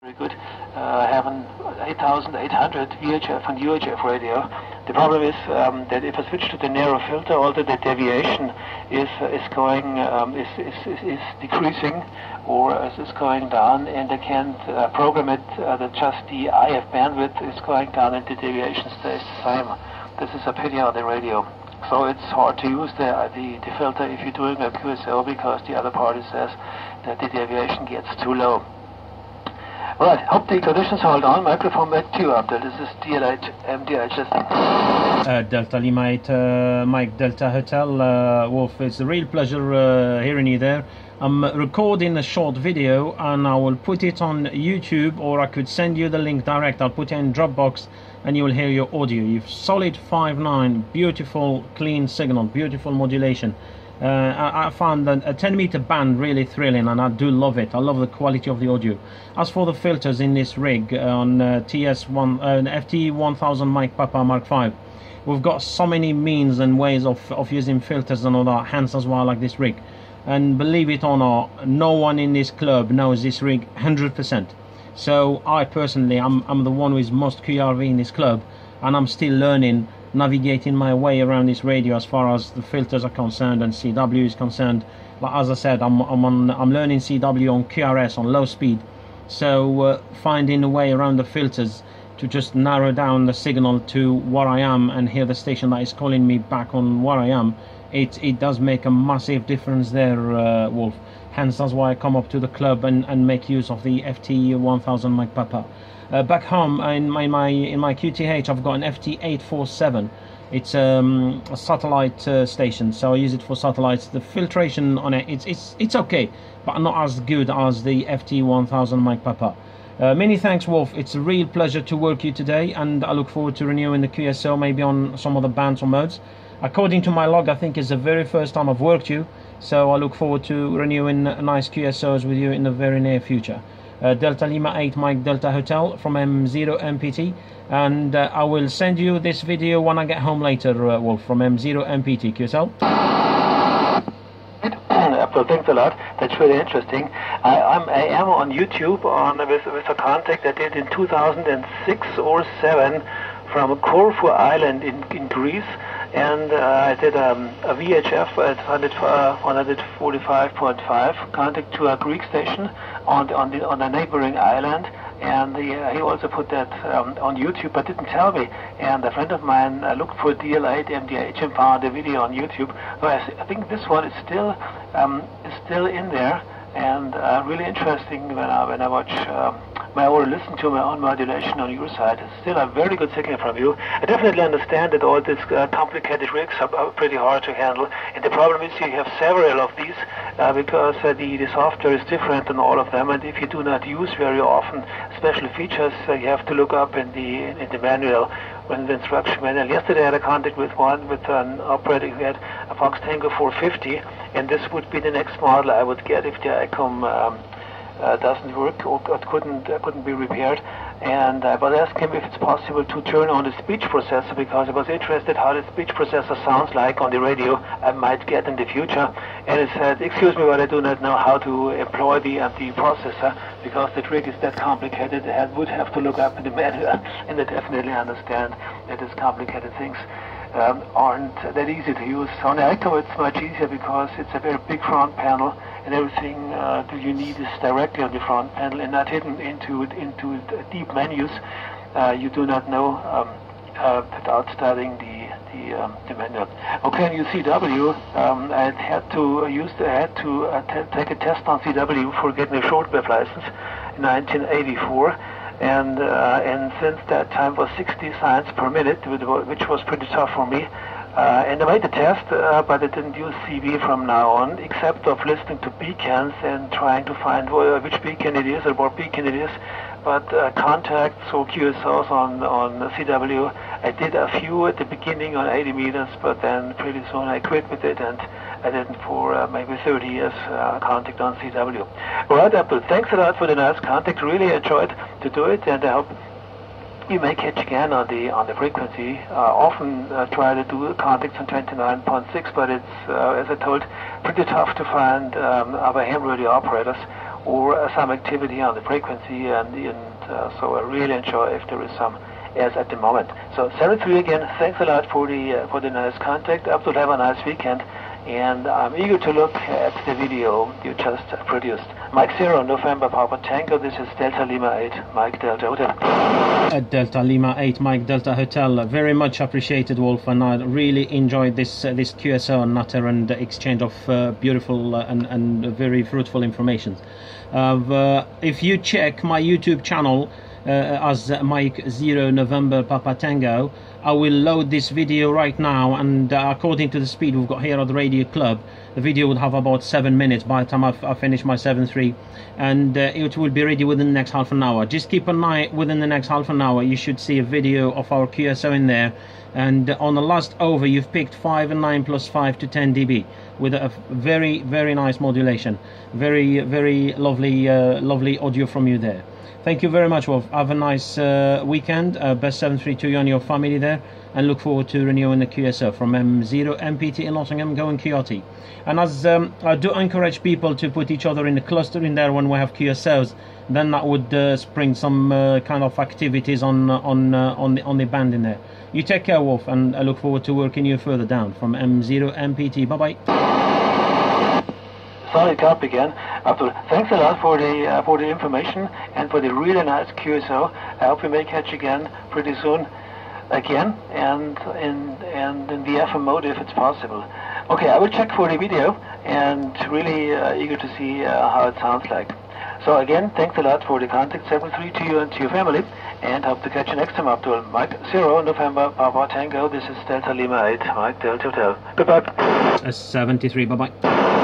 Very good. Having 8800 VHF and UHF radio. The problem is that if I switch to the narrow filter, also the deviation is decreasing or is going down, and I can't program it that just the IF bandwidth is going down and the deviation stays the same. This is a pity on the radio. So it's hard to use the filter if you're doing a QSO because the other party says that the deviation gets too low. Right, hope the conditions hold on. Microphone back to you, Abdul. This is DL8MDH. Delta Lima 8, Mike Delta Hotel. Wolf, it's a real pleasure hearing you there. I'm recording a short video and I will put it on YouTube, or I could send you the link direct. I'll put it in Dropbox and you will hear your audio. You've solid 5.9, beautiful clean signal, beautiful modulation. I found that a 10-meter band really thrilling, and I do love it. I love the quality of the audio. As for the filters in this rig on FT1000 Mike Papa Mark V, we've got so many means and ways of using filters and all that, hence as well like this rig. And believe it or not, no one in this club knows this rig 100%. So I personally, I'm the one who is most QRV in this club, and I'm still learning, navigating my way around this radio as far as the filters are concerned and CW is concerned. But as I said, I'm learning CW on QRS on low speed, so finding a way around the filters to just narrow down the signal to where I am and hear the station that is calling me back on where I am. It does make a massive difference there, Wolf. Hence that's why I come up to the club and make use of the FT1000 Mike Papa. Back home in my QTH, I've got an FT847. It's a satellite station, so I use it for satellites. The filtration on it, it's okay, but not as good as the FT1000 Mike Papa. Many thanks, Wolf. It's a real pleasure to work you today, and I look forward to renewing the QSO maybe on some of the bands or modes. According to my log, I think it's the very first time I've worked you, so I look forward to renewing nice QSOs with you in the very near future. Delta Lima 8 Mike Delta Hotel from M0MPT, and I will send you this video when I get home later, Wolf, from M0MPT QSL. Thanks a lot. That's really interesting. I am on YouTube with a contact I did in 2006 or 7 from Corfu Island in Greece. And I did a VHF at 145.5 contact to a Greek station on a neighboring island, and he also put that on YouTube, but didn't tell me. And a friend of mine looked for DL8MDH and found a video on YouTube. So I think this one is still in there, and really interesting when I watch. Or listen to my own modulation on your side. It's still a very good signal from you. I definitely understand that all these complicated rigs are pretty hard to handle, and the problem is you have several of these because the software is different on all of them, and if you do not use very often special features, you have to look up in the manual, in the instruction manual. Yesterday I had a contact with an operator who had a Fox Tango 450, and this would be the next model I would get if the ICOM doesn't work or couldn't be repaired, and I was asking him if it's possible to turn on the speech processor, because I was interested how the speech processor sounds like on the radio I might get in the future. And he said, "Excuse me, but I do not know how to employ the processor because the trick is that complicated. I would have to look up in the manual, and I definitely understand that these complicated things aren't that easy to use. So on the ICOM it's much easier because it's a very big front panel, and everything that you need is directly on the front panel and not hidden into deep menus. You do not know without studying the manual. Okay, in CW, I had to take a test on CW for getting a shortwave license in 1984. And since that time was 60 signs per minute, which was pretty tough for me. And I made the test, but I didn't use CV from now on, except of listening to beacons and trying to find which beacon it is or what beacon it is. But contacts or QSOs on CW, I did a few at the beginning on 80 meters, but then pretty soon I quit with it, and I didn't for maybe 30 years contact on CW. All right, Apple, thanks a lot for the nice contact. Really enjoyed to do it, and I hope you may catch again on the frequency. Often try to do contacts on 29.6, but it's, as I told, pretty tough to find other ham radio operators or some activity on the frequency, and so I really enjoy if there is some as at the moment. So 73 again, thanks a lot for the nice contact. Abdul, have a nice weekend, and I'm eager to look at the video you just produced. Mike 0, November Papa Tango, this is Delta Lima 8, Mike Delta Hotel. Delta Lima 8, Mike Delta Hotel. Very much appreciated, Wolf, and I really enjoyed this QSO and Nutter and exchange of beautiful and very fruitful information. If you check my YouTube channel as Mike 0 November Papa Tango, I will load this video right now, and according to the speed we've got here at the Radio Club, the video would have about 7 minutes by the time I finish my 7.3, and it will be ready within the next half an hour. Just keep an eye, within the next half an hour you should see a video of our QSO in there, and on the last over you've picked 5 and 9 plus 5 to 10 dB with a very, very nice modulation. Very, very lovely lovely audio from you there. Thank you very much, Wolf. Have a nice weekend. Best 732 to you and your family there, and look forward to renewing the QSO from M0MPT in Nottingham, going QRT. And as I do encourage people to put each other in a cluster in there when we have QSOs, then that would spring some kind of activities on the band in there. You take care, Wolf, and I look forward to working you further down from M0MPT. Bye bye. Solid cop again. Abdul, thanks a lot for the information and for the really nice QSO. I hope we may catch again pretty soon again, and in the FM mode if it's possible. Okay, I will check for the video, and really eager to see how it sounds like. So again, thanks a lot for the contact, 73 to you and to your family, and hope to catch you next time, Abdul. Mike 0 November Papa Tango, this is Delta Lima 8, Mike Delta Hotel. Goodbye. 73, bye bye.